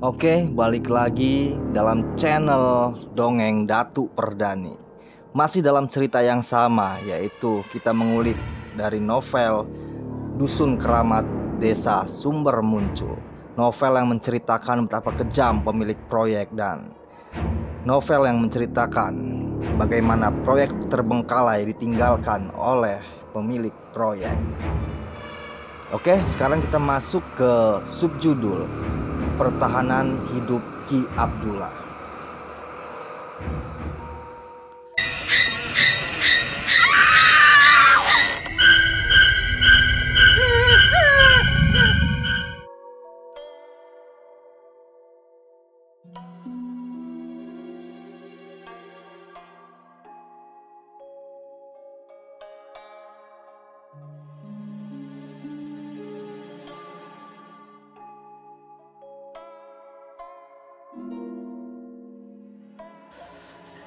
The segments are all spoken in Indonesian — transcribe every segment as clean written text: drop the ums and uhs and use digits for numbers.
Oke, balik lagi dalam channel Dongeng Datuk Perdani. Masih dalam cerita yang sama, yaitu kita mengulik dari novel Dusun Keramat Desa Sumber Muncul. Novel yang menceritakan betapa kejam pemilik proyek dan novel yang menceritakan bagaimana proyek terbengkalai ditinggalkan oleh pemilik proyek. Oke, sekarang kita masuk ke subjudul Pertahanan Hidup Ki Abdullah.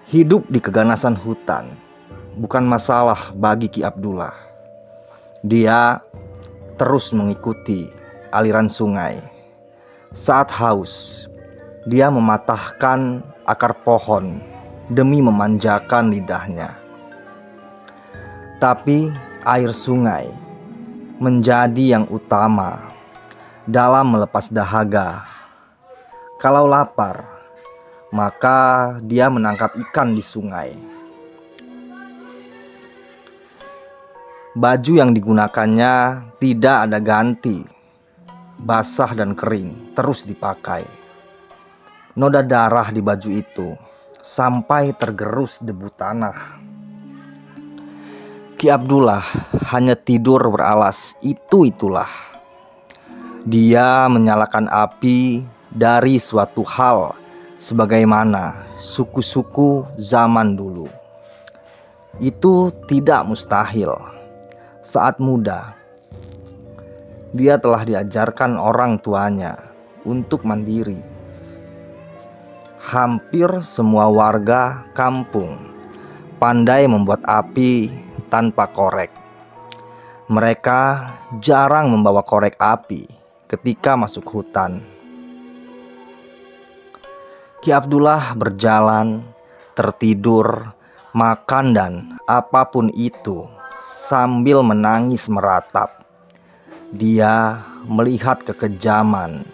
Hidup di keganasan hutan bukan masalah bagi Ki Abdullah. Dia terus mengikuti aliran sungai. Saat haus, dia mematahkan akar pohon demi memanjakan lidahnya. Tapi air sungai menjadi yang utama dalam melepas dahaga. Kalau lapar, maka dia menangkap ikan di sungai. Baju yang digunakannya tidak ada ganti, basah dan kering terus dipakai. Noda darah di baju itu sampai tergerus debu tanah. Ki Abdullah hanya tidur beralas itulah. Dia menyalakan api dari suatu hal sebagaimana suku-suku zaman dulu. Itu tidak mustahil. Saat muda, dia telah diajarkan orang tuanya untuk mandiri. Hampir semua warga kampung pandai membuat api tanpa korek. Mereka jarang membawa korek api ketika masuk hutan. Ki Abdullah berjalan, tertidur, makan dan apapun itu sambil menangis meratap. Dia melihat kekejaman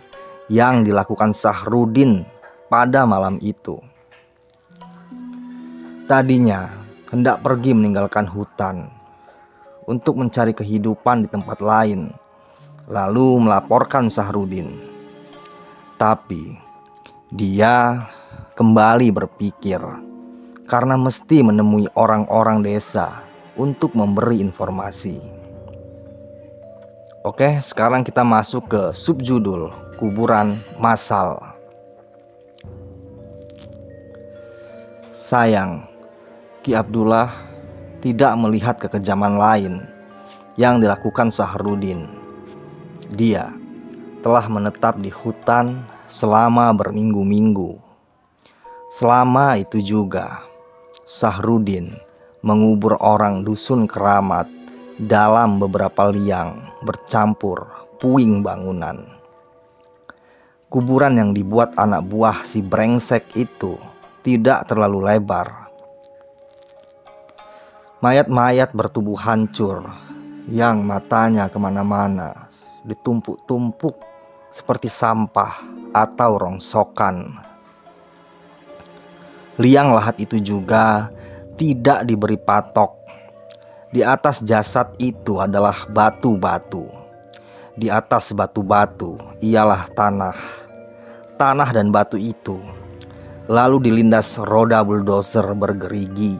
yang dilakukan Sahrudin pada malam itu. Tadinya hendak pergi meninggalkan hutan untuk mencari kehidupan di tempat lain, lalu melaporkan Sahrudin. Tapi dia kembali berpikir karena mesti menemui orang-orang desa untuk memberi informasi. Oke, sekarang kita masuk ke subjudul Kuburan Massal. Sayang, Ki Abdullah tidak melihat kekejaman lain yang dilakukan Sahrudin. Dia telah menetap di hutan selama berminggu-minggu. Selama itu juga, Sahrudin mengubur orang dusun keramat dalam beberapa liang bercampur puing bangunan. Kuburan yang dibuat anak buah si brengsek itu tidak terlalu lebar. Mayat-mayat bertubuh hancur yang matanya kemana-mana, ditumpuk-tumpuk seperti sampah atau rongsokan. Liang lahat itu juga tidak diberi patok. Di atas jasad itu adalah batu-batu. Di atas batu-batu ialah tanah. Tanah dan batu itu lalu dilindas roda buldozer bergerigi.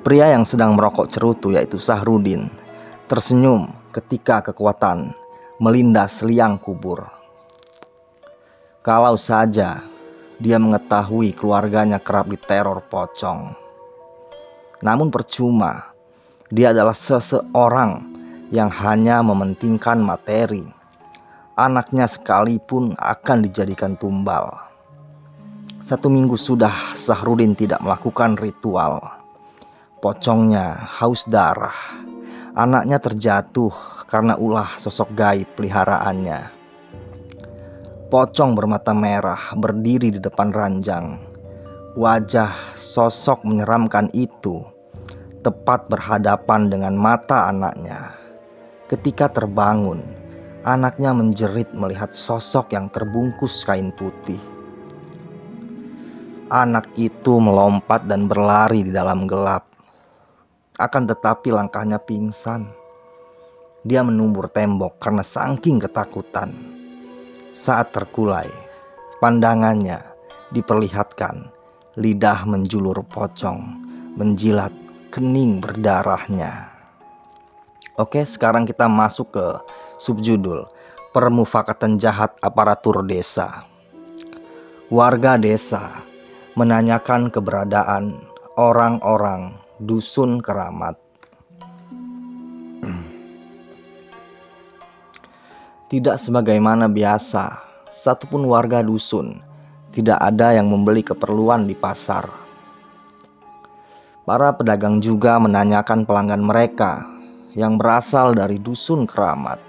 Pria yang sedang merokok cerutu, yaitu Sahrudin, tersenyum ketika kekuatan melindas liang kubur. Kalau saja dia mengetahui keluarganya kerap diteror pocong. Namun percuma, dia adalah seseorang yang hanya mementingkan materi. Anaknya sekalipun akan dijadikan tumbal. 1 minggu sudah Sahrudin tidak melakukan ritual. Pocongnya haus darah. Anaknya terjatuh karena ulah sosok gaib peliharaannya. Pocong bermata merah berdiri di depan ranjang. Wajah sosok menyeramkan itu tepat berhadapan dengan mata anaknya. Ketika terbangun, anaknya menjerit melihat sosok yang terbungkus kain putih. Anak itu melompat dan berlari di dalam gelap. Akan tetapi langkahnya pingsan. Dia menumbur tembok karena saking ketakutan. Saat terkulai, pandangannya diperlihatkan lidah menjulur pocong menjilat kening berdarahnya. Oke, sekarang kita masuk ke subjudul Permufakatan Jahat Aparatur Desa. Warga desa menanyakan keberadaan orang-orang dusun keramat. Tidak sebagaimana biasa, satupun warga dusun tidak ada yang membeli keperluan di pasar. Para pedagang juga menanyakan pelanggan mereka yang berasal dari dusun keramat.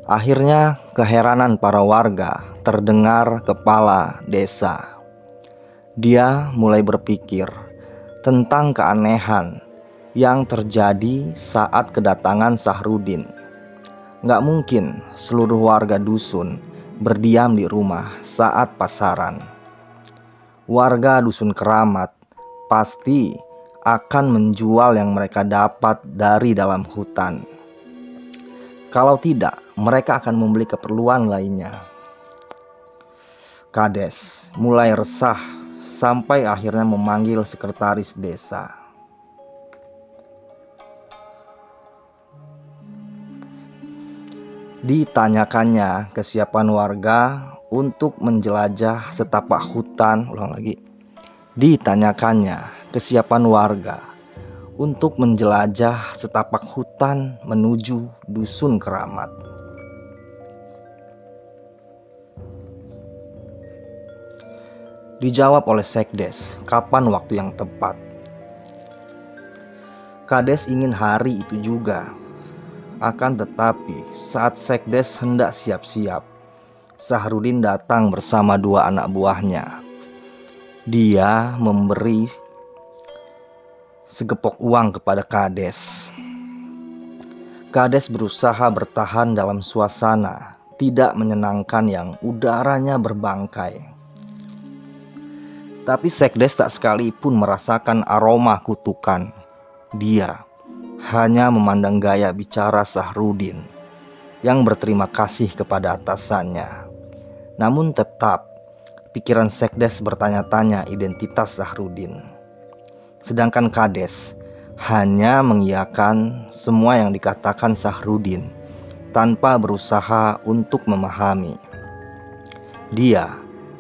Akhirnya keheranan para warga terdengar kepala desa. Dia mulai berpikir tentang keanehan yang terjadi saat kedatangan Sahrudin. Gak mungkin seluruh warga dusun berdiam di rumah saat pasaran. Warga dusun keramat pasti akan menjual yang mereka dapat dari dalam hutan. Kalau tidak, mereka akan membeli keperluan lainnya. Kades mulai resah sampai akhirnya memanggil sekretaris desa. Ditanyakannya kesiapan warga untuk menjelajah setapak hutan. Ditanyakannya kesiapan warga untuk menjelajah setapak hutan menuju dusun keramat. Dijawab oleh Sekdes, kapan waktu yang tepat. Kades ingin hari itu juga. Akan tetapi saat Sekdes hendak siap-siap, Sahrudin datang bersama dua anak buahnya. Dia memberi segepok uang kepada Kades. Kades berusaha bertahan dalam suasana tidak menyenangkan yang udaranya berbangkai. Tapi Sekdes tak sekalipun merasakan aroma kutukan. Dia hanya memandang gaya bicara Sahrudin yang berterima kasih kepada atasannya. Namun tetap pikiran Sekdes bertanya-tanya identitas Sahrudin. Sedangkan Kades hanya mengiyakan semua yang dikatakan Sahrudin tanpa berusaha untuk memahami. Dia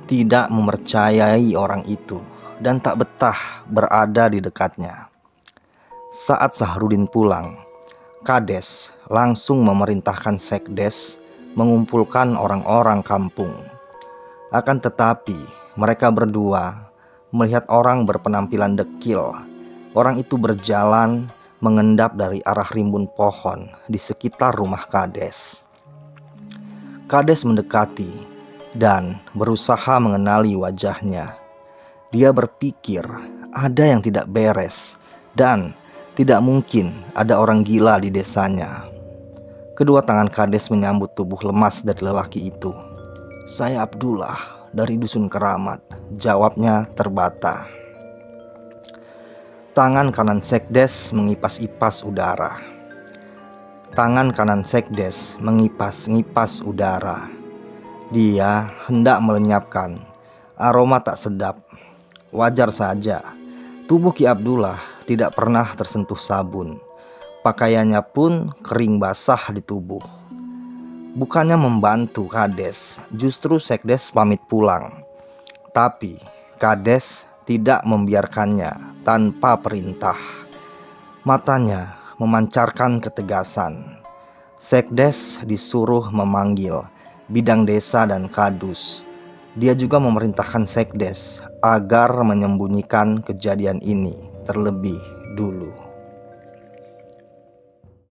tidak mempercayai orang itu dan tak betah berada di dekatnya. Saat Sahrudin pulang, Kades langsung memerintahkan Sekdes mengumpulkan orang-orang kampung. Akan tetapi mereka berdua melihat orang berpenampilan dekil. Orang itu berjalan mengendap dari arah rimbun pohon di sekitar rumah Kades. Kades mendekati dan berusaha mengenali wajahnya. Dia berpikir ada yang tidak beres dan tidak mungkin ada orang gila di desanya. Kedua tangan Kades menyambut tubuh lemas dari lelaki itu. "Saya Abdullah dari dusun keramat," jawabnya terbata. Tangan kanan Sekdes mengipas-ipas udara. Tangan kanan Sekdes mengipas-ngipas udara. Dia hendak melenyapkan aroma tak sedap. Wajar saja, tubuh Ki Abdullah tidak pernah tersentuh sabun. Pakaiannya pun kering basah di tubuh. Bukannya membantu Kades, justru Sekdes pamit pulang. Tapi Kades tidak membiarkannya tanpa perintah. Matanya memancarkan ketegasan. Sekdes disuruh memanggil bidang desa dan kadus. Dia juga memerintahkan Sekdes agar menyembunyikan kejadian ini terlebih dulu.